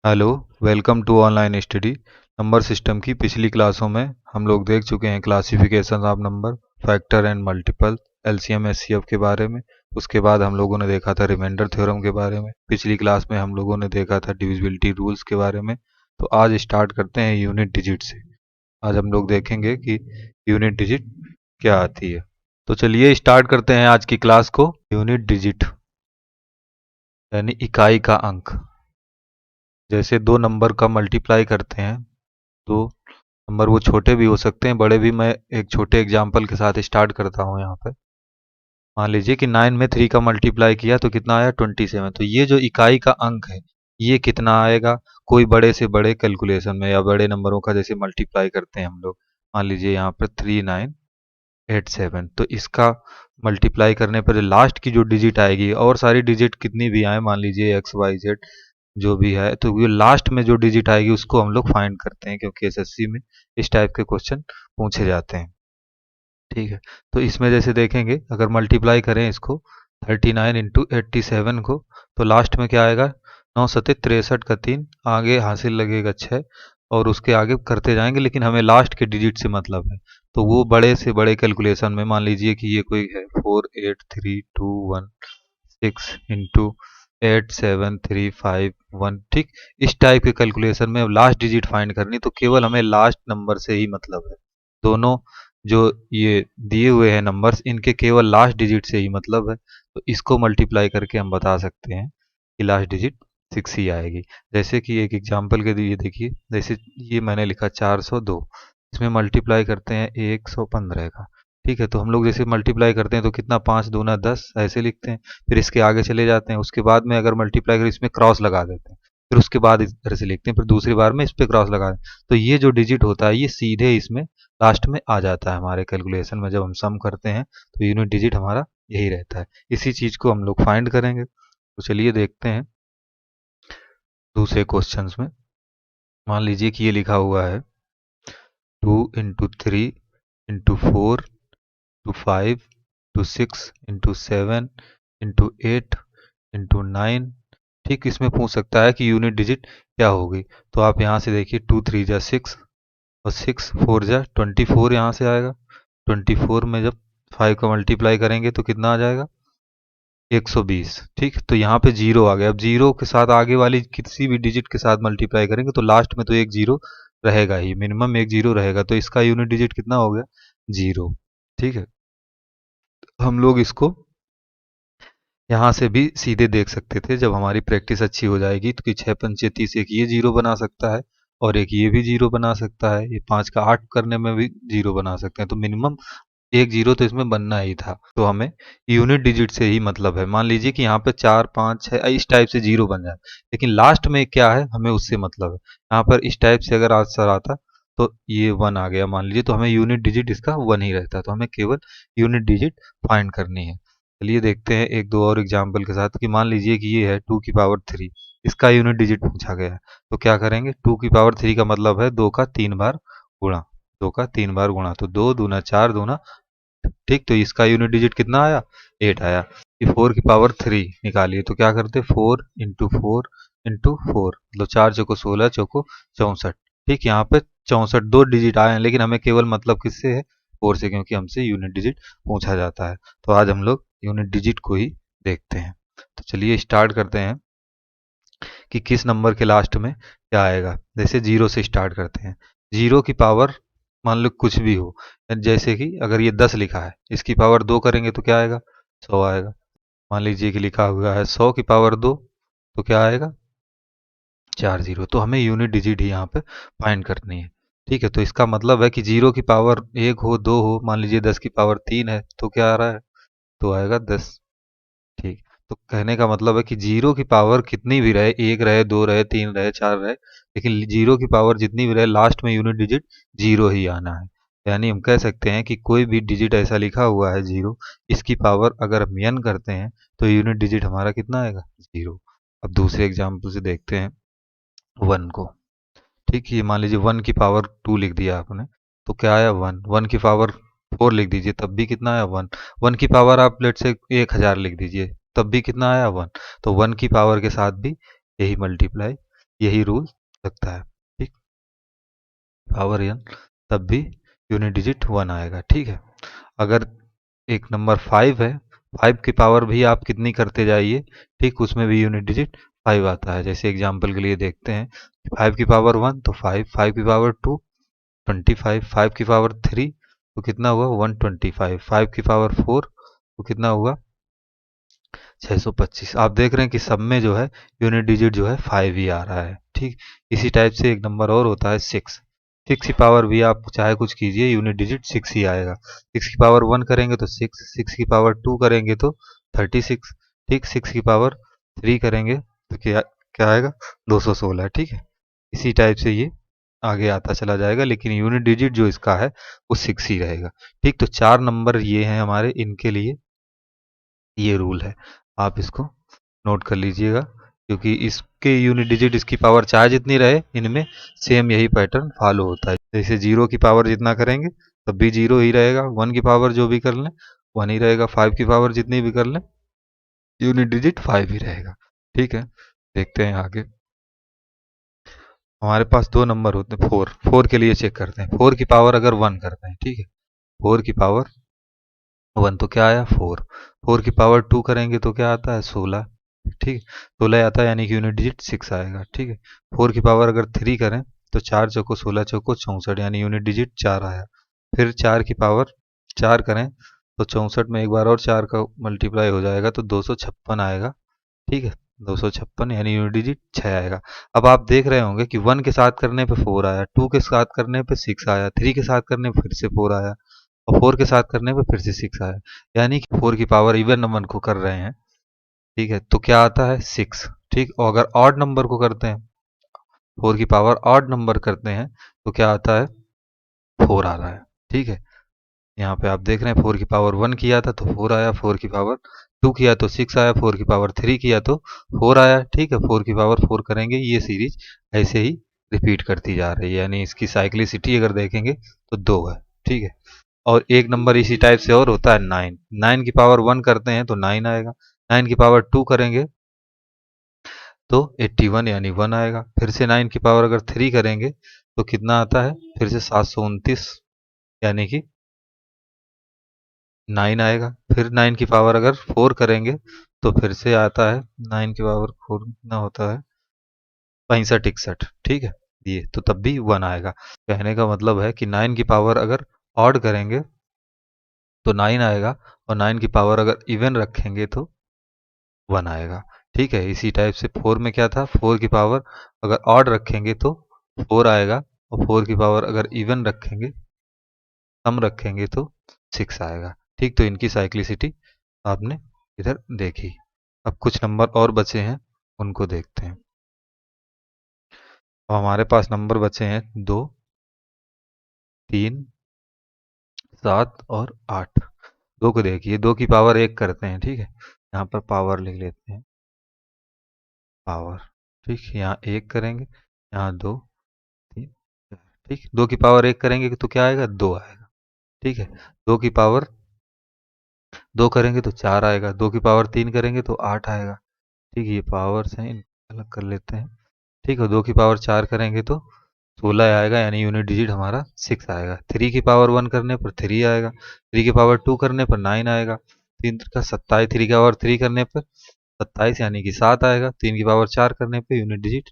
Hello. Welcome to online study. Number system की पिछली क्लासों में हम लोग देख चुके हैं classification of number, factor and multiple, LCM HCF के बारे में। उसके बाद हम लोगों ने देखा था रिमाइंडर थ्योरम के बारे में। पिछली क्लास में हम लोगों ने देखा था डिविजिबिलिटी रूल्स के बारे में। तो आज स्टार्ट करते हैं यूनिट डिजिट से। आज हम लोग देखेंगे कि यूनिट डिजिट क्या आती है। तो चलिए स्टार्ट करते हैं आज की क्लास को। यूनिट डिजिट यानी इकाई का अंक। जैसे दो नंबर का मल्टीप्लाई करते हैं तो नंबर वो छोटे भी हो सकते हैं, बड़े भी। मैं एक छोटे एग्जाम्पल के साथ स्टार्ट करता हूँ यहाँ पे। मान लीजिए कि 9 में 3 का मल्टीप्लाई किया तो कितना आया 27। तो ये जो इकाई का अंक है ये कितना आएगा, कोई बड़े से बड़े कैलकुलेशन में या बड़े नंबरों का जैसे मल्टीप्लाई करते हैं हम लोग। मान लीजिए यहाँ पर 3987, तो इसका मल्टीप्लाई करने पर लास्ट की जो डिजिट आएगी, और सारी डिजिट कितनी भी आए, मान लीजिए एक्स वाई जेड जो भी है, तो ये लास्ट में जो डिजिट आएगी उसको हम लोग फाइंड करते हैं, क्योंकि एसएससी में इस टाइप के क्वेश्चन पूछे जाते हैं। ठीक है। तो इसमें जैसे देखेंगे, अगर मल्टीप्लाई करें इसको 39 इंटू 87 को, तो लास्ट में क्या आएगा 9 सत्ते 63 का 3, आगे हासिल लगेगा 6, और उसके आगे करते जाएंगे, लेकिन हमें लास्ट के डिजिट से मतलब है। तो वो बड़े से बड़े कैलकुलेशन में मान लीजिए कि ये कोई है 48321 इंटू 87351। ठीक, इस टाइप के कैलकुलेशन में अब लास्ट डिजिट फाइंड करनी, तो केवल हमें लास्ट नंबर से ही मतलब है। दोनों जो ये दिए हुए हैं नंबर्स, इनके केवल लास्ट डिजिट से ही मतलब है। तो इसको मल्टीप्लाई करके हम बता सकते हैं कि लास्ट डिजिट 6 ही आएगी। जैसे कि एक एग्जांपल के लिए देखिए, जैसे ये मैंने लिखा 402, इसमें मल्टीप्लाई करते हैं 115 का। ठीक है, तो हम लोग जैसे मल्टीप्लाई करते हैं तो कितना 5 दूना 10 ऐसे लिखते हैं, फिर इसके आगे चले जाते हैं। उसके बाद में अगर मल्टीप्लाई करें इसमें क्रॉस लगा देते हैं, फिर उसके बाद इस तरह से लिखते हैं, फिर दूसरी बार में इस पे क्रॉस लगा दें। तो ये जो डिजिट होता है ये सीधे इसमें लास्ट में आ जाता है हमारे कैलकुलेशन में। जब हम सम करते हैं तो यूनिट डिजिट हमारा यही रहता है। इसी चीज को हम लोग फाइंड करेंगे। तो चलिए देखते हैं दूसरे क्वेश्चंस में। मान लीजिए कि ये लिखा हुआ है 2 into 3 into 4 into 5 into 6 into 7 into 9। ठीक, इसमें पूछ सकता है कि यूनिट डिजिट क्या होगी। तो आप यहाँ से देखिए 2 3 जा 6 और 6 4 जा 24 यहाँ से आएगा। 24 में जब 5 का मल्टीप्लाई करेंगे तो कितना आ जाएगा 120। ठीक, तो यहाँ पे जीरो आ गया। अब जीरो के साथ आगे वाली किसी भी डिजिट के साथ मल्टीप्लाई करेंगे तो लास्ट में तो एक जीरो रहेगा ही, मिनिमम एक जीरो रहेगा। तो इसका यूनिट डिजिट कितना हो गया 0। ठीक है, हम लोग इसको यहाँ से भी सीधे देख सकते थे जब हमारी प्रैक्टिस अच्छी हो जाएगी, तो कि 6 पंचे 30, एक ये जीरो बना सकता है और एक ये भी जीरो बना सकता है। ये 5 का 8 करने में भी जीरो बना सकते हैं। तो मिनिमम एक जीरो तो इसमें बनना ही था। तो हमें यूनिट डिजिट से ही मतलब है। मान लीजिए कि यहाँ पे 4 5 6 इस टाइप से जीरो बन जाए, लेकिन लास्ट में क्या है हमें उससे मतलब है। यहाँ पर इस टाइप से अगर आंसर आता तो ये 1 आ गया मान लीजिए, तो हमें यूनिट डिजिट इसका 1 ही रहता। तो हमें केवल यूनिट डिजिट फाइंड करनी है। चलिए देखते हैं एक दो और एग्जाम्पल के साथ, कि मान लीजिए कि ये है 2 की पावर 3, इसका यूनिट डिजिट पूछा गया है। तो क्या करेंगे, 2 की पावर 3 का मतलब है 2 का 3 बार गुणा। 2 का 3 बार गुणा, तो 2 दूना 4 दूना। ठीक, तो इसका यूनिट डिजिट कितना आया 8 आया। कि 4 की पावर 3 निकालिए, तो क्या करते 4 इंटू 4 इंटू 4, मतलब 4 चौको 16 चौको 64। ठीक, यहाँ पे 64 दो डिजिट आए हैं, लेकिन हमें केवल मतलब किससे है 4 से, क्योंकि हमसे यूनिट डिजिट पूछा जाता है। तो आज हम लोग यूनिट डिजिट को ही देखते हैं। तो चलिए स्टार्ट करते हैं कि किस नंबर के लास्ट में क्या आएगा। जैसे जीरो से स्टार्ट करते हैं। जीरो की पावर मान लो कुछ भी हो, जैसे कि अगर ये 10 लिखा है, इसकी पावर 2 करेंगे तो क्या आएगा 100 आएगा। मान लीजिए कि लिखा हुआ है 100 की पावर 2, तो क्या आएगा 40। तो हमें यूनिट डिजिट ही यहाँ पे फाइंड करनी है। ठीक है, तो इसका मतलब है कि जीरो की पावर 1 हो 2 हो, मान लीजिए 10 की पावर 3 है तो क्या आ रहा है, तो आएगा 10। ठीक, तो कहने का मतलब है कि जीरो की पावर कितनी भी रहे, 1 रहे 2 रहे 3 रहे 4 रहे, लेकिन जीरो की पावर जितनी भी रहे लास्ट में यूनिट डिजिट जीरो ही आना है। यानी हम कह सकते हैं कि कोई भी डिजिट ऐसा लिखा हुआ है जीरो, इसकी पावर अगर हम n करते हैं तो यूनिट डिजिट हमारा कितना आएगा 0। अब दूसरे एग्जाम्पल से देखते हैं 1 को। ठीक है, मान लीजिए 1 की पावर 2 लिख दिया आपने, तो क्या आया 1। 1 की पावर 4 लिख दीजिए, तब भी कितना आया 1। 1 की पावर आप लेट से 1000 लिख दीजिए, तब भी कितना आया 1। तो 1 की पावर के साथ भी यही मल्टीप्लाई यही रूल लगता है। ठीक, पावर n तब भी यूनिट डिजिट 1 आएगा। ठीक है, अगर एक नंबर 5 है, 5 की पावर भी आप कितनी करते जाइए, ठीक, उसमें भी यूनिट डिजिट 5 आता है। जैसे एग्जांपल के लिए देखते हैं, 5 की पावर 1 तो 5, 5 की पावर 2 25, 5 की पावर 3 तो कितना हुआ 125, 5 की पावर 4 तो कितना हुआ 625। आप देख रहे हैं कि सब में जो है यूनिट डिजिट जो है 5 ही आ रहा है। ठीक, इसी टाइप से एक नंबर और होता है 6, 6 की पावर भी आप चाहे कुछ कीजिए यूनिट डिजिट 6 ही आएगा। 6 की पावर 1 करेंगे तो 6, 6 की पावर 2 करेंगे तो 36, ठीक, 6 की पावर 3 करेंगे तो क्या क्या आएगा 216। ठीक है, इसी टाइप से ये आगे आता चला जाएगा, लेकिन यूनिट डिजिट जो इसका है वो 6 ही रहेगा। ठीक, तो 4 नंबर ये हैं हमारे, इनके लिए ये रूल है, आप इसको नोट कर लीजिएगा, क्योंकि इसके यूनिट डिजिट इसकी पावर चाहे जितनी रहे, इनमें सेम यही पैटर्न फॉलो होता है। जैसे 0 की पावर जितना करेंगे तब भी 0 ही रहेगा, 1 की पावर जो भी कर लें 1 ही रहेगा, 5 की पावर जितनी भी कर लें यूनिट डिजिट 5 ही रहेगा। ठीक है, देखते हैं आगे। हमारे पास दो नंबर होते हैं, 4, 4 के लिए चेक करते हैं। 4 की पावर अगर 1 करते हैं, ठीक है, 4 की पावर 1 तो क्या आया 4, 4 की पावर 2 करेंगे तो क्या आता है 16। ठीक, 16 आता है, यानी कि यूनिट डिजिट 6 आएगा। ठीक है, 4 की पावर अगर 3 करें तो 4 चौको 16 चौको 64, यानी यूनिट डिजिट 4 आया। फिर 4 की पावर 4 करें तो 64 में एक बार और 4 का मल्टीप्लाई हो जाएगा तो 256 आएगा। ठीक है, 256 यानी यूनिट डिजिट 6 आएगा। अब आप देख रहे होंगे कि 1 के साथ करने पे 4 आया, 2 के साथ करने पे 6 आया, 3 के साथ करने पे फिर से 4 आया, और 4 के साथ करने पे फिर से 6 आया, यानी कि 4 की पावर इवन नंबर को कर रहे हैं। ठीक है, तो क्या आता है 6। ठीक, और अगर ऑड नंबर को करते हैं, 4 की पावर ऑड नंबर करते हैं तो क्या आता है 4 आ रहा है। ठीक है, यहाँ पे आप देख रहे हैं 4 की पावर 1 किया था तो 4 आया, 4 की पावर 2 किया तो 6 आया, 4 की पावर 3 किया तो 4 आया। ठीक है, 4 की पावर 4 करेंगे, ये सीरीज ऐसे ही रिपीट करती जा रही है, यानी इसकी साइक्लिसिटी अगर देखेंगे तो 2 है। ठीक है, और एक नंबर इसी टाइप से और होता है 9, 9 की पावर 1 करते हैं तो 9 आएगा, 9 की पावर 2 करेंगे तो 81 यानी 1 आएगा। फिर से 9 की पावर अगर 3 करेंगे तो कितना आता है फिर से 729, यानी कि 9 आएगा। फिर 9 की पावर अगर 4 करेंगे तो फिर से आता है 9 की पावर 4 कितना होता है 65 61। ठीक है, ये तो तब भी 1 आएगा। कहने का मतलब है कि 9 की पावर अगर ऑड करेंगे तो 9 आएगा, और 9 की पावर अगर इवन रखेंगे तो 1 आएगा। ठीक है, इसी टाइप से 4 में क्या था, 4 की पावर अगर ऑड रखेंगे तो 4 आएगा, और 4 की पावर अगर इवन रखेंगे कम रखेंगे तो 6 आएगा। ठीक, तो इनकी साइक्लिसिटी आपने इधर देखी। अब कुछ नंबर और बचे हैं, उनको देखते हैं। अब हमारे पास नंबर बचे हैं 2, 3, 7 और 8। 2 को देखिए, 2 की पावर 1 करते हैं। ठीक है, यहाँ पर पावर लिख लेते हैं, पावर। ठीक, यहाँ 1 करेंगे, यहाँ 2, 3, 4। ठीक, 2 की पावर 1 करेंगे तो क्या आएगा 2 आएगा। ठीक है, 2 की पावर 2 करेंगे तो 4 आएगा, 2 की पावर 3 करेंगे तो 8 आएगा। ठीक है, ये पावर्स हैं, इनको अलग कर लेते हैं। ठीक है, 2 की पावर 4 करेंगे तो 16 आएगा, यानी यूनिट डिजिट हमारा 6 आएगा। 3 की पावर 1 करने पर 3 आएगा, 3 की पावर 2 करने पर 9 आएगा, 3 का 27, 3 की पावर 3 करने पर 27 यानी कि 7 आएगा, 3 की पावर 4 करने पर यूनिट डिजिट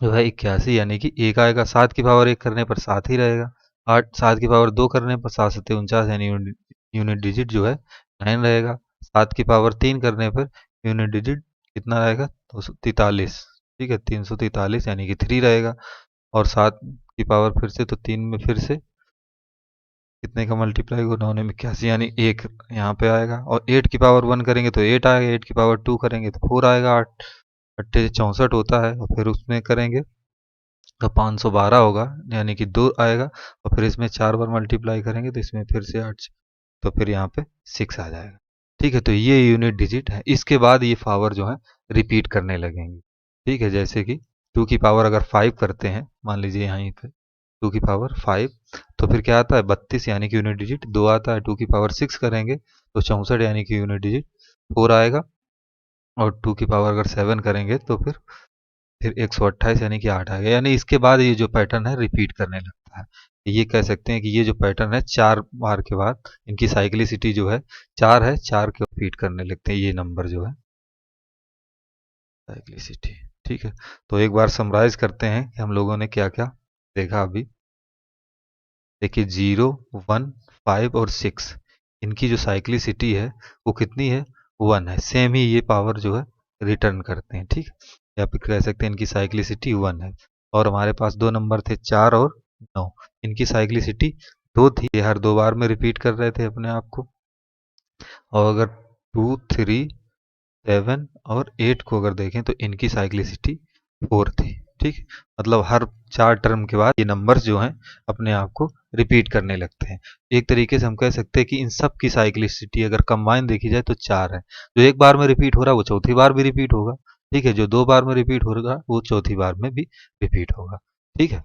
जो है 81 यानी कि 1 आएगा, 7 की पावर 1 करने पर 7 ही रहेगा, 8, 7 की पावर 2 करने पर 7 7 49 यानी यूनिट डिजिट जो है 9 रहेगा, 7 की पावर 3 करने पर यूनिट डिजिट कितना रहेगा 243। ठीक है, 343 यानी कि 3 रहेगा, और 7 की पावर फिर से तो 3 में फिर से कितने का मल्टीप्लाई होने में 81 यानी 1 यहाँ पे आएगा, और 8 की पावर 1 करेंगे तो 8 आएगा, 8 की पावर 2 करेंगे तो 4 आएगा, 8 अट्ठे 64 होता है, और फिर उसमें करेंगे तो 512 होगा, यानी कि 2 आएगा, और फिर इसमें 4 बार मल्टीप्लाई करेंगे तो इसमें फिर से 8, तो फिर यहाँ पे 6 आ जाएगा। ठीक है, तो ये यूनिट डिजिट है। इसके बाद ये पावर जो है रिपीट करने लगेंगे। ठीक है, जैसे कि 2 की पावर अगर 5 करते हैं, मान लीजिए यहाँ पे 2 की पावर 5, तो फिर क्या आता है 32 यानी कि यूनिट डिजिट 2 आता है। 2 की पावर 6 करेंगे तो 64 यानी कि यूनिट डिजिट 4 आएगा, और 2 की पावर अगर 7 करेंगे तो फिर फिर 128 यानी कि 8 आ गया। यानी इसके बाद ये जो पैटर्न है रिपीट करने लगता है। ये कह सकते हैं कि ये जो पैटर्न है 4 बार के बाद इनकी साइक्लिसिटी जो है 4 है, 4 के रिपीट करने लगते हैं ये नंबर जो है साइक्लिसिटी। ठीक है, तो एक बार समराइज करते हैं कि हम लोगों ने क्या क्या देखा अभी। देखिए 0, 1, 5 और 6 इनकी जो साइक्लिसिटी है वो कितनी है, 1 है। सेम ही ये पावर जो है रिटर्न करते हैं। ठीक, या फिर कह सकते हैं इनकी साइक्लिसिटी 1 है। और हमारे पास दो नंबर थे 4 और 9, इनकी साइक्लिसिटी 2 थी। ये हर 2 बार में रिपीट कर रहे थे अपने आप को। और अगर 2, 3, 7 और 8 को अगर देखें तो इनकी साइक्लिसिटी 4 थी। ठीक, मतलब हर 4 टर्म के बाद ये नंबर्स जो हैं अपने आप को रिपीट करने लगते हैं। एक तरीके से हम कह सकते हैं कि इन सब की साइक्लिसिटी अगर कंबाइन देखी जाए तो 4 है। जो एक बार में रिपीट हो रहा है वो चौथी बार भी रिपीट होगा। ठीक है, जो 2 बार में रिपीट हो रहा है वो चौथी बार में भी रिपीट होगा। ठीक है,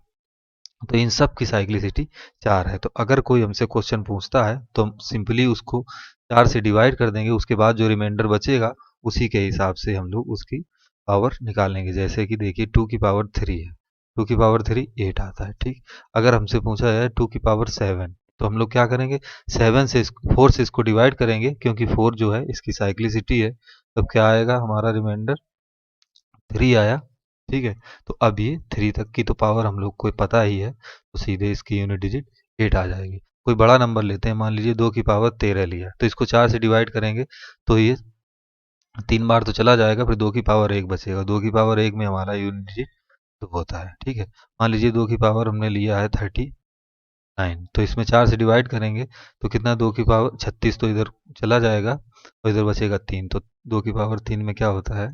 तो इन सब की साइक्लिसिटी 4 है। तो अगर कोई हमसे क्वेश्चन पूछता है तो हम सिंपली उसको 4 से डिवाइड कर देंगे, उसके बाद जो रिमाइंडर बचेगा उसी के हिसाब से हम लोग उसकी पावर निकालेंगे। जैसे कि देखिए 2 की पावर 3 है, 2 की पावर 3 8 आता है। ठीक, अगर हमसे पूछा जाए 2 की पावर 7 तो हम लोग क्या करेंगे, 7 से 4 से इसको डिवाइड करेंगे, क्योंकि 4 जो है इसकी साइक्लिसिटी है। तब क्या आएगा हमारा रिमाइंडर, 3 आया। ठीक है, तो अब ये 3 तक की तो पावर हम लोग को पता ही है, तो सीधे इसकी यूनिट डिजिट 8 आ जाएगी। कोई बड़ा नंबर लेते हैं, मान लीजिए 2 की पावर 13 लिया, तो इसको 4 से डिवाइड करेंगे तो ये 3 बार तो चला जाएगा, फिर 2 की पावर 1 बचेगा। 2 की पावर 1 में हमारा यूनिट डिजिट 2 होता है। ठीक है, मान लीजिए 2 की पावर हमने लिया है 39, तो इसमें 4 से डिवाइड करेंगे तो कितना, 2 की पावर 36 तो इधर चला जाएगा और इधर बचेगा 3, तो 2 की पावर 3 में क्या होता है,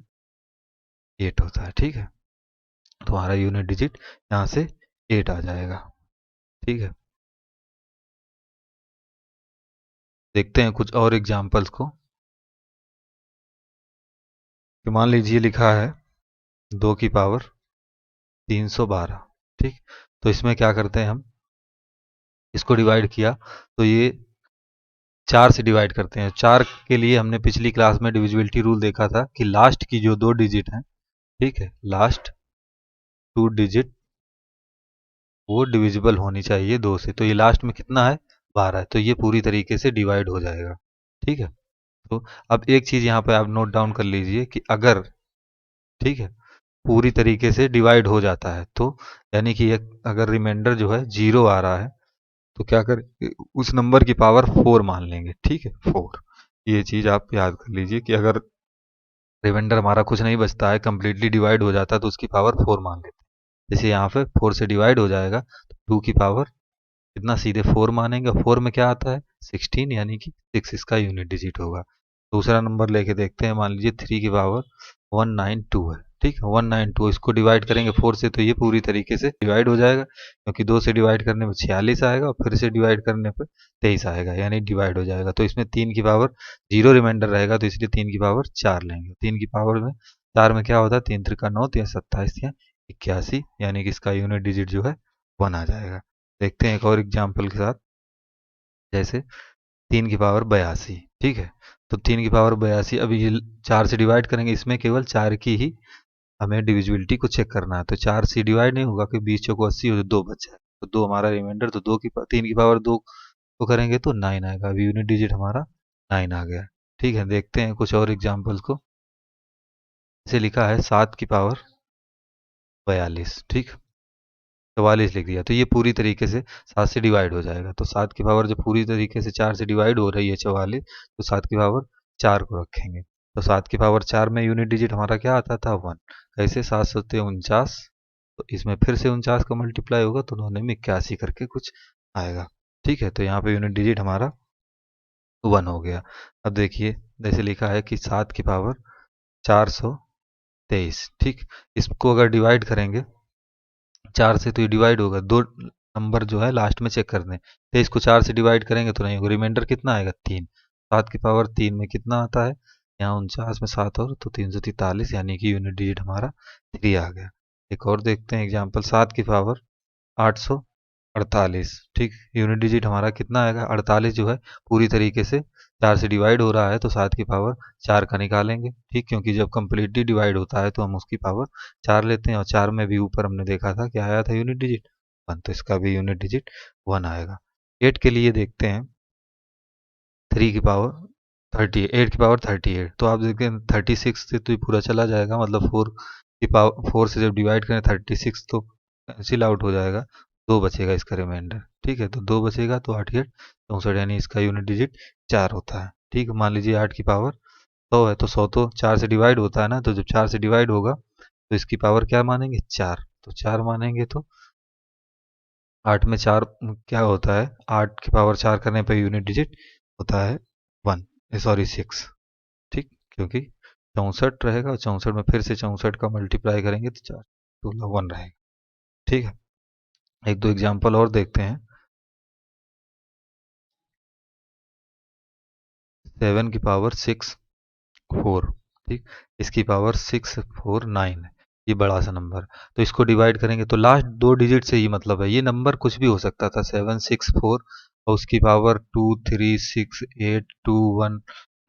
8 होता है। ठीक है, तो हमारा यूनिट डिजिट यहाँ से 8 आ जाएगा। ठीक है, देखते हैं कुछ और एग्जाम्पल्स को। तो मान लीजिए लिखा है 2 की पावर 312। ठीक, तो इसमें क्या करते हैं, हम इसको डिवाइड किया तो ये 4 से डिवाइड करते हैं। 4 के लिए हमने पिछली क्लास में डिविजिबिलिटी रूल देखा था कि लास्ट की जो 2 डिजिट हैं, ठीक है, लास्ट 2 डिजिट वो डिविजिबल होनी चाहिए 2 से। तो ये लास्ट में कितना है, 12 है, तो ये पूरी तरीके से डिवाइड हो जाएगा। ठीक है, तो अब एक चीज़ यहाँ पे आप नोट डाउन कर लीजिए कि अगर, ठीक है, पूरी तरीके से डिवाइड हो जाता है तो यानी कि अगर रिमाइंडर जो है 0 आ रहा है तो क्या कर, उस नंबर की पावर 4 मान लेंगे। ठीक है, 4, ये चीज़ आप याद कर लीजिए कि अगर रिमाइंडर हमारा कुछ नहीं बचता है, कंप्लीटली डिवाइड हो जाता है तो उसकी पावर 4 मान लेते हैं। जैसे यहाँ पे 4 से डिवाइड हो जाएगा तो 2 की पावर कितना, सीधे 4 मानेंगे। 4 में क्या आता है, 16, यानी कि 6 इसका यूनिट डिजिट होगा। दूसरा नंबर लेके देखते हैं, मान लीजिए 3 की पावर 192 है। ठीक है, 192 इसको डिवाइड करेंगे 4 से तो ये पूरी तरीके से डिवाइड हो जाएगा, क्योंकि 2 से डिवाइड करने में 46 आएगा और फिर से डिवाइड करने पर 23 आएगा, यानी डिवाइड हो जाएगा। तो इसमें 3 की पावर 0 रिमाइंडर रहेगा, तो इसलिए 3 की पावर 4 लेंगे। 3 की पावर में 4 में क्या होता है, 3 त्रिका 9 या 27 या 81, यानी कि इसका यूनिट डिजिट जो है 1 आ जाएगा। देखते हैं एक और एग्जाम्पल के साथ, जैसे 3 की पावर 82। ठीक है, तो 3 की पावर 82, अभी ये 4 से डिवाइड करेंगे, इसमें केवल 4 की ही हमें डिविजिबिलिटी को चेक करना है। तो 4 से डिवाइड नहीं होगा कि 20 चौको 80 हो, 2 बच जाए, तो 2 हमारा रिमाइंडर, तो 3 की पावर 2 को करेंगे तो 9 आएगा। अभी यूनिट डिजिट हमारा 9 आ गया। ठीक है, देखते हैं कुछ और एग्जाम्पल्स को। जैसे लिखा है 7 की पावर 42। ठीक, 44 लिख दिया, तो ये पूरी तरीके से 7 से डिवाइड हो जाएगा। तो 7 की पावर जब पूरी तरीके से 4 से डिवाइड हो रही है 44, तो 7 की पावर 4 को रखेंगे। तो 7 की पावर 4 में यूनिट डिजिट हमारा क्या आता था, 1। कैसे, 7 सत्ते 49, तो इसमें फिर से 49 का मल्टीप्लाई होगा तो दोनों में 81 करके कुछ आएगा। ठीक है, तो यहाँ पे यूनिट डिजिट हमारा 1 हो गया। अब देखिए जैसे लिखा है कि 7 की पावर 423। ठीक, इसको अगर डिवाइड करेंगे 4 से तो ये डिवाइड होगा, 2 नंबर जो है लास्ट में चेक कर दें। 23 को 4 से डिवाइड करेंगे तो नहीं होगा, रिमाइंडर कितना आएगा, 3। 7 की पावर 3 में कितना आता है, यहाँ 49 में 7 और तो 343, यानी कि यूनिट डिजिट हमारा 3 आ गया। एक और देखते हैं एग्जाम्पल, 7 की पावर 800 48। ठीक, यूनिट डिजिट हमारा कितना आएगा 48 जो है पूरी तरीके से 4 से डिवाइड हो रहा है तो 7 की पावर 4 का निकालेंगे। ठीक, क्योंकि जब कम्प्लीटली डिवाइड होता है तो हम उसकी पावर 4 लेते हैं और 4 में भी ऊपर हमने देखा था क्या आया था यूनिट डिजिट 1, तो इसका भी यूनिट डिजिट 1 आएगा। 8 के लिए देखते हैं 3 की पावर 38, 8 की पावर 38, तो आप देखें 36 से तो ये पूरा चला जाएगा, मतलब 4 की पावर 4 से जब डिवाइड करें 36 तो कैंसिल आउट हो जाएगा, 2 बचेगा इसका रिमाइंडर। ठीक है, तो 2 बचेगा तो 8 8 64, यानी इसका यूनिट डिजिट 4 होता है। ठीक, मान लीजिए 8 की पावर 100 है तो 100 तो 4 से डिवाइड होता है ना, तो जब 4 से डिवाइड होगा तो इसकी पावर क्या मानेंगे 4, तो 4 मानेंगे तो 8 में 4 क्या होता है, 8 की पावर 4 करने पर यूनिट डिजिट होता है 1, सॉरी 6। ठीक, क्योंकि 64 रहेगा और 64 में फिर से 64 का मल्टीप्लाई करेंगे तो 4 16 1 रहेगा। ठीक है, एक दो एग्जांपल और देखते हैं। 7 की पावर 6 4। ठीक, इसकी पावर 6 4 9 है, ये बड़ा सा नंबर, तो इसको डिवाइड करेंगे तो लास्ट 2 डिजिट से ही मतलब है, ये नंबर कुछ भी हो सकता था 7 6 4 और उसकी पावर 2 3 6 8 2 1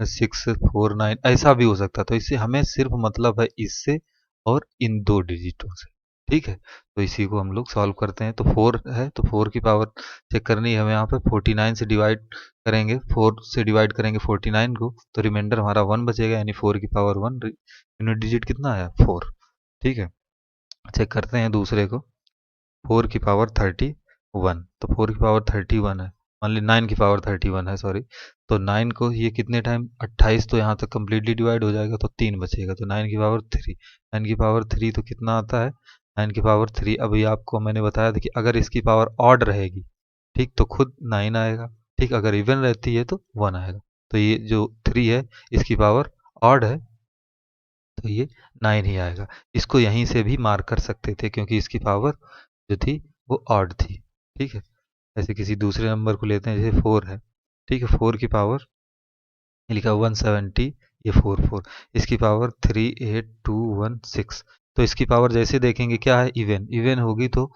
6 4 9 ऐसा भी हो सकता, तो इससे हमें सिर्फ मतलब है इससे और इन 2 डिजिटों से। ठीक है, तो इसी को हम लोग सॉल्व करते हैं, तो 4 है तो 4 की पावर चेक करनी है हमें, यहाँ पे 49 से डिवाइड करेंगे, 4 से डिवाइड करेंगे 49 को तो रिमाइंडर हमारा 1 बचेगा, यानी 4 की पावर 1, यूनिट डिजिट कितना आया 4। ठीक है, चेक करते हैं दूसरे को, 4 की पावर 31, तो 4 की पावर 31 है, मान ली 9 की पावर 31 है सॉरी, तो 9 को ये कितने टाइम 28 तो यहाँ तक कम्प्लीटली डिवाइड हो जाएगा तो 3 बचेगा, तो 9 की पावर 3, 9 की पावर 3 तो कितना आता है 9 की पावर 3, अभी आपको मैंने बताया था कि अगर इसकी पावर ऑड रहेगी ठीक तो खुद 9 आएगा, ठीक अगर इवन रहती है तो 1 आएगा, तो ये जो 3 है इसकी पावर ऑड है तो ये 9 ही आएगा। इसको यहीं से भी मार्क कर सकते थे क्योंकि इसकी पावर जो थी वो ऑड थी। ठीक है, ऐसे किसी दूसरे नंबर को लेते हैं जैसे 4 है। ठीक है, 4 की पावर लिखा 170, ये 4 इसकी पावर 38216, तो इसकी पावर जैसे देखेंगे क्या है इवन, इवन होगी तो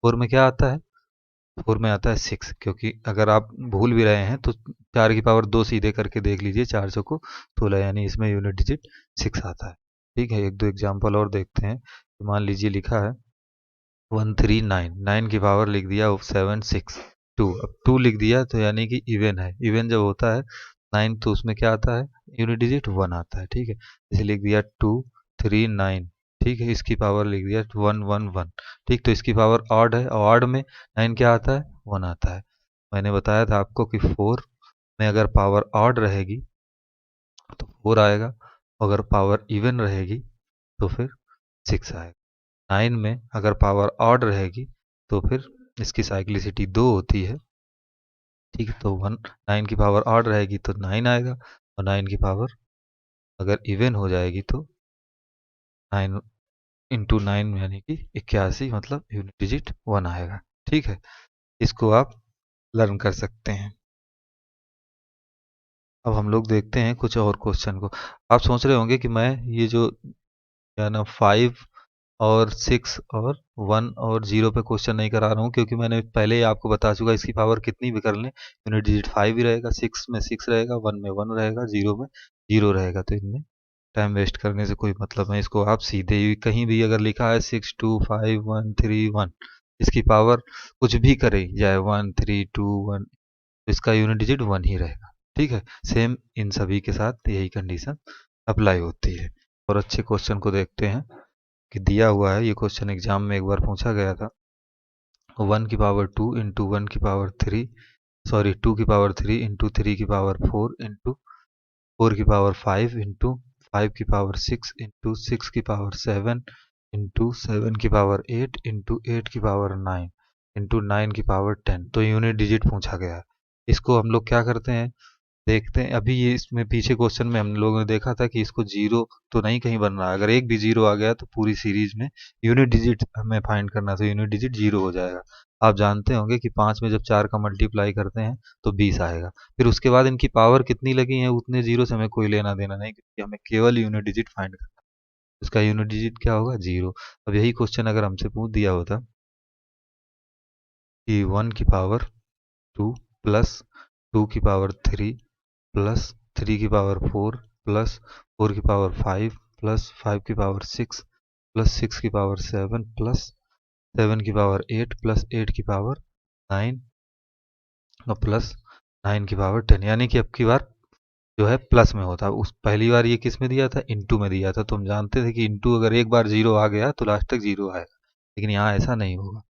4 में क्या आता है 4 में आता है 6, क्योंकि अगर आप भूल भी रहे हैं तो 4 की पावर 2 सीधे करके देख लीजिए, 4 चौको 16, यानी इसमें यूनिट डिजिट 6 आता है। ठीक है, एक दो एग्जांपल और देखते हैं। मान लीजिए लिखा है 139, 9 की पावर लिख दिया 762, अब 2 लिख दिया तो यानी कि इवन है, इवन जब होता है 9 तो उसमें क्या आता है यूनिट डिजिट 1 आता है। ठीक है, इसे लिख दिया 239, ठीक है, इसकी पावर लिख दिया 111। ठीक, तो इसकी पावर ऑड है और ऑड में 9 क्या आता है 1 आता है। मैंने बताया था आपको कि 4 में अगर पावर ऑड रहेगी तो 4 आएगा, अगर पावर इवन रहेगी तो फिर 6 आएगा। 9 में अगर पावर ऑड रहेगी तो फिर इसकी साइक्लिसिटी 2 होती है। ठीक है, तो 9 की पावर ऑड रहेगी तो 9 आएगा और 9 की पावर अगर इवन हो जाएगी तो 9 इंटू 9 यानी कि 81, मतलब यूनिट डिजिट 1 आएगा। ठीक है, इसको आप लर्न कर सकते हैं। अब हम लोग देखते हैं कुछ और क्वेश्चन को। आप सोच रहे होंगे कि मैं ये जो क्या ना 5 और 6 और 1 और 0 पे क्वेश्चन नहीं करा रहा हूँ, क्योंकि मैंने पहले ही आपको बता चुका इसकी पावर कितनी भी कर लें यूनिट डिजिट 5 ही रहेगा, 6 में 6 रहेगा, 1 में 1 रहेगा, 0 में 0 रहेगा, तो इनमें टाइम वेस्ट करने से कोई मतलब नहीं। इसको आप सीधे ही कहीं भी अगर लिखा है 6 2 5 1 3 1, इसकी पावर कुछ भी करे जाए 1 3 2 1, तो इसका यूनिट डिजिट 1 ही रहेगा। ठीक है, सेम इन सभी के साथ यही कंडीशन अप्लाई होती है। और अच्छे क्वेश्चन को देखते हैं कि दिया हुआ है, ये क्वेश्चन एग्जाम में एक बार पूछा गया था। 1 की पावर 2 इंटू 1 की पावर 3, सॉरी 2 की पावर 3 इंटू 3 की पावर 4 इंटू 4 की पावर 5 इंटू 5 की पावर 6 इंटू 6 की पावर 7 इंटू 7 की पावर 8 इंटू 8 की पावर 9 इंटू 9 की पावर 10, तो यूनिट डिजिट पूछा गया है। इसको हम लोग क्या करते हैं देखते हैं। अभी ये इसमें पीछे क्वेश्चन में हम लोगों ने देखा था कि इसको जीरो तो नहीं कहीं बन रहा है, अगर एक भी जीरो आ गया तो पूरी सीरीज में यूनिट डिजिट हमें फाइंड करना, तो यूनिट डिजिट जीरो हो जाएगा। आप जानते होंगे कि 5 में जब 4 का मल्टीप्लाई करते हैं तो 20 आएगा, फिर उसके बाद इनकी पावर कितनी लगी है उतने जीरो से हमें कोई लेना देना नहीं, क्योंकि हमें केवल यूनिट डिजिट फाइंड करना है। उसका यूनिट डिजिट क्या होगा जीरो। अब यही क्वेश्चन अगर हमसे पूछ दिया होता कि 1 की पावर 2 प्लस 2 की पावर 3 प्लस 3 की पावर 4 प्लस 4 की पावर 5 प्लस 5 की पावर 6 प्लस 6 की पावर 7 प्लस 7 की पावर 8 प्लस 8 की पावर 9 और प्लस 9 की पावर 10, यानी कि अब की बार जो है प्लस में होता है। उस पहली बार ये किस में दिया था, इनटू में दिया था, तो हम जानते थे कि इनटू अगर एक बार जीरो आ गया तो लास्ट तक जीरो आएगा, लेकिन यहाँ ऐसा नहीं होगा।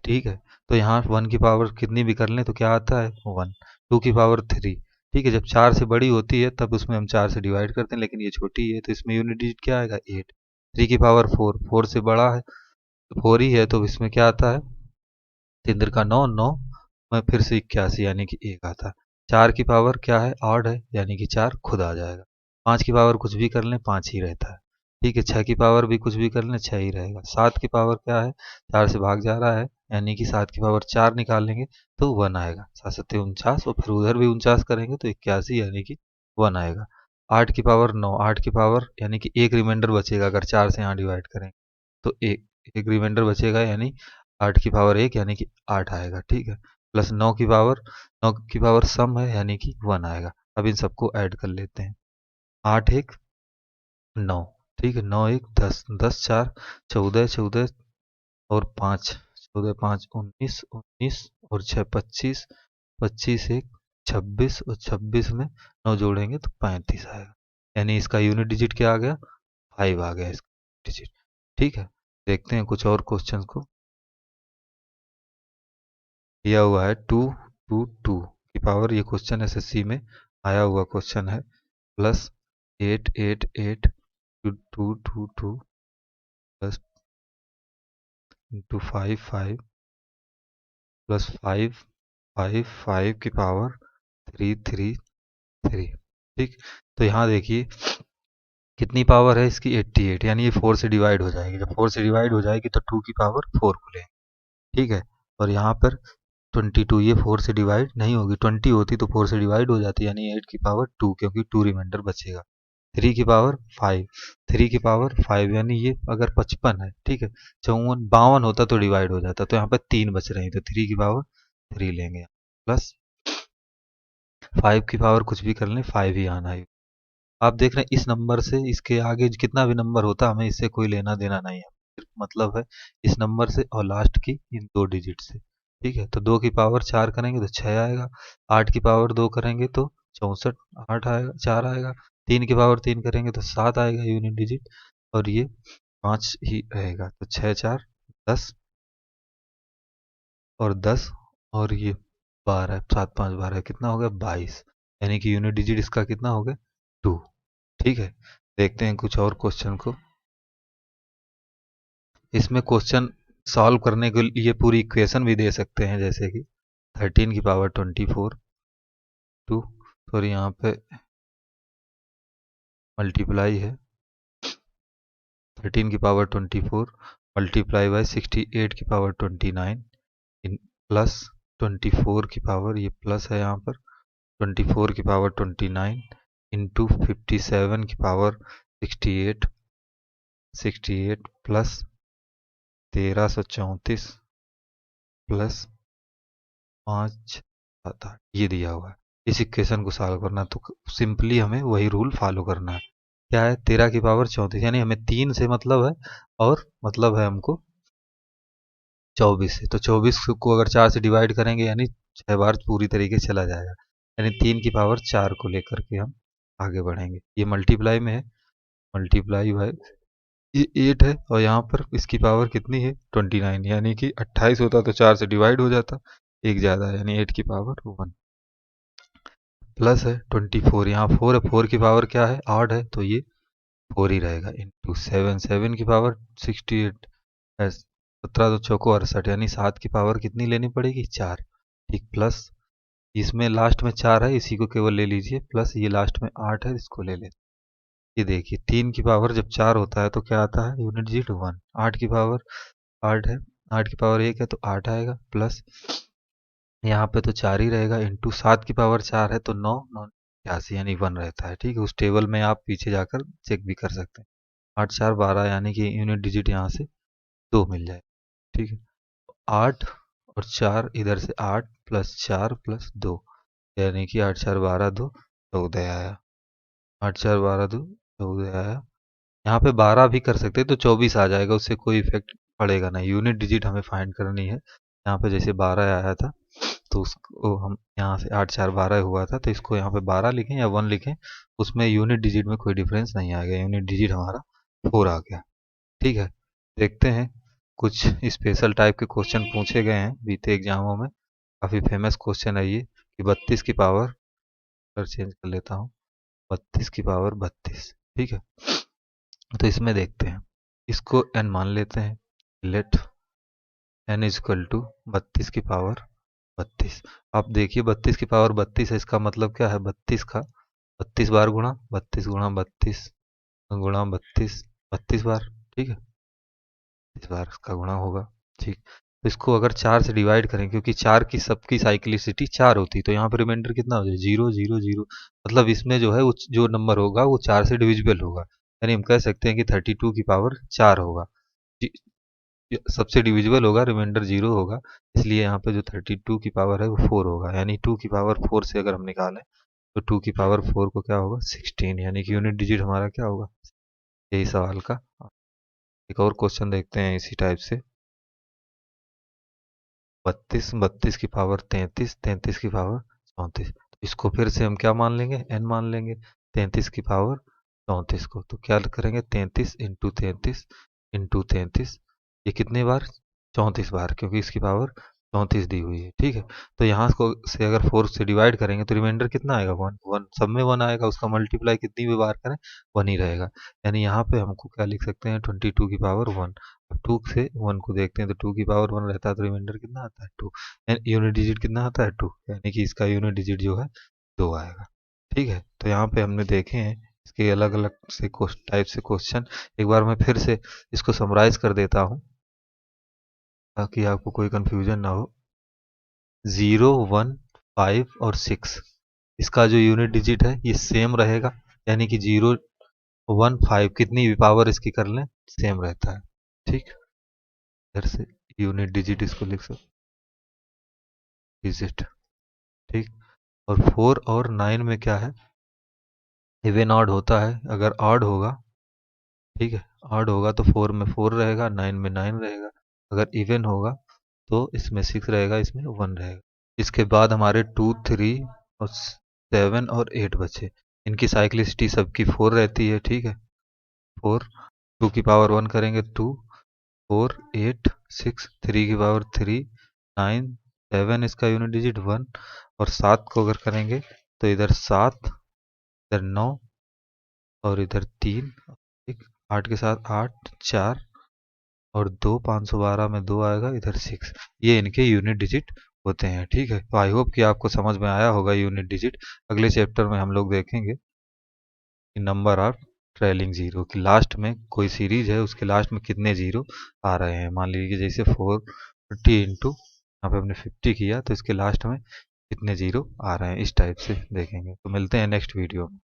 ठीक है, तो यहाँ 1 की पावर कितनी भी कर लें तो क्या आता है 1, 2 की पावर 3। ठीक है, जब 4 से बड़ी होती है तब उसमें हम 4 से डिवाइड करते हैं, लेकिन ये छोटी है तो इसमें यूनिट डिजिट क्या आएगा 8। 3 की पावर 4, 4 से बड़ा है तो 4 ही है, तो इसमें क्या आता है 3 का 9, 9 में फिर से 81 यानी कि 1 आता है। 4 की पावर क्या है ऑड है, यानी कि 4 खुद आ जाएगा। 5 की पावर कुछ भी कर लें 5 ही रहता है। ठीक है, 6 की पावर भी कुछ भी कर लें 6 ही रहेगा। 7 की पावर क्या है, 4 से भाग जा रहा है, यानी कि 7 की पावर 4 निकालेंगे तो 1 आएगा। 7 सत्ते 49 और फिर उधर भी 49 करेंगे तो 81 यानी कि 1 आएगा। 8 की पावर 9, 8 की पावर यानी कि एक रिमाइंडर बचेगा, अगर 4 से यहाँ डिवाइड करेंगे तो एक एक रिमाइंडर बचेगा, यानी 8 की पावर 1 यानी कि 8 आएगा। ठीक है, प्लस 9 की पावर सम है यानी कि 1 आएगा। अब इन सबको ऐड कर लेते हैं। 8 एक 9, ठीक है, 9 एक 10, 10 4 14, 14 और 5, 14 5 19, 19 और 6 25, 25 एक 26 और 26 में 9 जोड़ेंगे तो 35 आएगा, यानी इसका यूनिट डिजिट क्या आ गया 5 आ गया इसका डिजिट। ठीक है, देखते हैं कुछ और क्वेश्चंस को। दिया हुआ है 2 2 2 की पावर, ये क्वेश्चन एसएससी में आया हुआ क्वेश्चन है, plus 8 8 8 to 2 2 2 plus into 5 5 plus 5 5 5 की पावर 3 3 3। ठीक, तो यहाँ देखिए कितनी पावर है इसकी 88, यानी ये 4 से डिवाइड हो जाएगी। जब 4 से डिवाइड हो जाएगी तो 2 की पावर 4 को लेंगे। ठीक है, और यहाँ पर 22, ये 4 से डिवाइड नहीं होगी, 20 होती तो 4 से डिवाइड हो जाती, यानी 8 की पावर 2, क्योंकि 2 रिमाइंडर बचेगा। 3 की पावर 5, 3 की पावर 5 यानी ये अगर 55 है, ठीक है, 54 52 होता तो डिवाइड हो जाता, तो यहाँ पर 3 बच रहे हैं तो 3 की पावर 3 लेंगे, प्लस 5 की पावर कुछ भी कर लें 5 ही आना है। आप देख रहे हैं इस नंबर से इसके आगे कितना भी नंबर होता हमें इससे कोई लेना देना नहीं है, सिर्फ मतलब है इस नंबर से और लास्ट की इन 2 डिजिट से। ठीक है, तो 2 की पावर 4 करेंगे तो 6 आएगा, 8 की पावर 2 करेंगे तो 64, 8 आएगा 4 आएगा, 3 की पावर 3 करेंगे तो 7 आएगा यूनिट डिजिट, और ये 5 ही रहेगा, तो 6 4 10 और 10 और ये 12, 7 5 12 कितना हो गया 22, यानी कि यूनिट डिजिट इसका कितना हो गया 2। ठीक है, देखते हैं कुछ और क्वेश्चन को। इसमें क्वेश्चन सॉल्व करने के लिए पूरी इक्वेशन भी दे सकते हैं, जैसे कि 13 की पावर 24 टू, सॉरी यहाँ पे मल्टीप्लाई है, 13 की पावर 24 मल्टीप्लाई बाय 68 की पावर 29 इन प्लस 24 की पावर, ये प्लस है यहाँ पर, 24 की पावर 29 इंटू 57 की पावर 68, 68 प्लस 1334 प्लस 5 7 8, ये दिया हुआ है। इस इक्वेशन को सॉल्व करना है, तो सिंपली हमें वही रूल फॉलो करना है। क्या है 13 की पावर 34, यानी हमें 3 से मतलब है, और मतलब है हमको 24 से, तो 24 को अगर 4 से डिवाइड करेंगे यानी 6 बार पूरी तरीके से चला जाएगा, यानी 3 की पावर 4 को लेकर के हम आगे बढ़ेंगे। ये मल्टीप्लाई में है, मल्टीप्लाई बाय ये 8 है, और यहाँ पर इसकी पावर कितनी है 29, यानी कि 28 होता तो 4 से डिवाइड हो जाता, एक ज़्यादा है, यानी 8 की पावर 1 प्लस है 24, यहाँ 4 है, 4 की पावर क्या है ऑड है तो ये 4 ही रहेगा, इंटू 7, 7 की पावर 68 है, 17 तो चौको 68, यानी 7 की पावर कितनी लेनी पड़ेगी 4। ठीक, प्लस इसमें लास्ट में 4 है, इसी को केवल ले लीजिए, प्लस ये लास्ट में 8 है, इसको ले लेते। ये देखिए 3 की पावर जब 4 होता है तो क्या आता है यूनिट डिजिट 1, 8 की पावर 8 है, 8 की पावर 1 है तो 8 आएगा, प्लस यहाँ पे तो 4 ही रहेगा, इंटू 7 की पावर 4 है तो 9 9 81 यानी 1 रहता है। ठीक है, उस टेबल में आप पीछे जाकर चेक भी कर सकते हैं। 8 4 12 यानी कि यूनिट डिजिट यहाँ से 2 मिल जाए। ठीक है, 8 और 4 इधर से 8 प्लस 4 प्लस 2, यानी कि 8 4 12 2 14 आया। 8 4 12 2 14 आया। यहाँ पे 12 भी कर सकते तो 24 आ जाएगा, उससे कोई इफेक्ट पड़ेगा नहीं। यूनिट डिजिट हमें फाइंड करनी है। यहाँ पे जैसे 12 आया था तो उसको हम यहाँ से 8 4 12 हुआ था तो इसको यहाँ पे 12 लिखें या 1 लिखें, उसमें यूनिट डिजिट में कोई डिफरेंस नहीं आएगा। यूनिट डिजिट हमारा 4 आ गया। ठीक है, देखते हैं कुछ स्पेशल टाइप के क्वेश्चन पूछे गए हैं बीते एग्जामों में। काफ़ी फेमस क्वेश्चन है ये कि 32 की पावर, पर चेंज कर लेता हूँ, 32 की पावर 32। ठीक है, तो इसमें देखते हैं, इसको n मान लेते हैं। Let n is equal to 32 की पावर 32। आप देखिए 32 की पावर 32 है, इसका मतलब क्या है, 32 का 32 बार गुणा 32 गुणा 32 गुणा 32, 32 बार। ठीक है, इस बार इसका गुणा होगा। ठीक, तो इसको अगर 4 से डिवाइड करें, क्योंकि 4 की सबकी साइक्लिसिटी 4 होती, तो यहाँ पर रिमाइंडर कितना हो जाए, 0 0 0। मतलब इसमें जो है वो जो नंबर होगा वो 4 से डिविजिबल होगा, यानी हम कह सकते हैं कि 32 की पावर 4 होगा। सबसे डिविजिबल होगा, रिमाइंडर 0 होगा, इसलिए यहाँ पे जो 32 की पावर है वो 4 होगा। यानी 2 की पावर 4 से अगर हम निकालें तो 2 की पावर 4 को क्या होगा, 16, यानी कि यूनिट डिजिट हमारा क्या होगा। यही सवाल का एक और क्वेश्चन देखते हैं इसी टाइप से। 32 32 की पावर 33, 33 की पावर 34। तो इसको फिर से हम क्या मान लेंगे, n मान लेंगे 33 की पावर 34 को। तो क्या करेंगे, 33 इंटू 33 इंटू 33, ये कितने बार, 34 बार, क्योंकि इसकी पावर 34 दी हुई है। ठीक है, तो यहाँ को से अगर 4 से डिवाइड करेंगे तो रिमाइंडर कितना आएगा, 1 1, सब में 1 आएगा, उसका मल्टीप्लाई कितनी भी बार करें 1 ही रहेगा। यानी यहाँ पे हमको क्या लिख सकते हैं, 22 की पावर 1। अब 2 से 1 को देखते हैं तो 2 की पावर 1 रहता है, तो रिमाइंडर कितना आता है 2, यूनिट डिजिट कितना आता है 2, यानी कि इसका यूनिट डिजिट जो है 2 आएगा। ठीक है, तो यहाँ पे हमने देखे हैं इसके अलग अलग से टाइप से क्वेश्चन। एक बार मैं फिर से इसको समराइज कर देता हूँ ताकि आपको कोई कंफ्यूजन ना हो। 0 1 5 और 6, इसका जो यूनिट डिजिट है ये सेम रहेगा, यानी कि 0 1 5 कितनी भी पावर इसकी कर लें सेम रहता है। ठीक, इधर से यूनिट डिजिट इसको लिख सकते डिजिट। ठीक, और 4 और 9 में क्या है, इवन ऑड होता है। अगर ऑड होगा, ठीक है, ऑड होगा तो 4 में 4 रहेगा, 9 में 9 रहेगा। अगर इवन होगा तो इसमें 6 रहेगा, इसमें 1 रहेगा। इसके बाद हमारे 2 3 और 7 और 8 बचे। इनकी साइक्लिसिटी सबकी 4 रहती है। ठीक है, 4, 2 की पावर 1 करेंगे 2, 4 8 6, 3 की पावर 3 9, 7 इसका यूनिट डिजिट 1, और 7 को अगर करेंगे तो इधर 7, इधर 9 और इधर 3, 8 के साथ 8 4 और 2, 512 में 2 आएगा, इधर 6। ये इनके यूनिट डिजिट होते हैं। ठीक है, तो आई होप कि आपको समझ में आया होगा यूनिट डिजिट। अगले चैप्टर में हम लोग देखेंगे कि नंबर ऑफ ट्रेलिंग जीरो, कि लास्ट में कोई सीरीज है उसके लास्ट में कितने जीरो आ रहे हैं। मान लीजिए जैसे 450 इंटू यहाँ पे हमने 50 किया तो इसके लास्ट में कितने जीरो आ रहे हैं, इस टाइप से देखेंगे। तो मिलते हैं नेक्स्ट वीडियो में।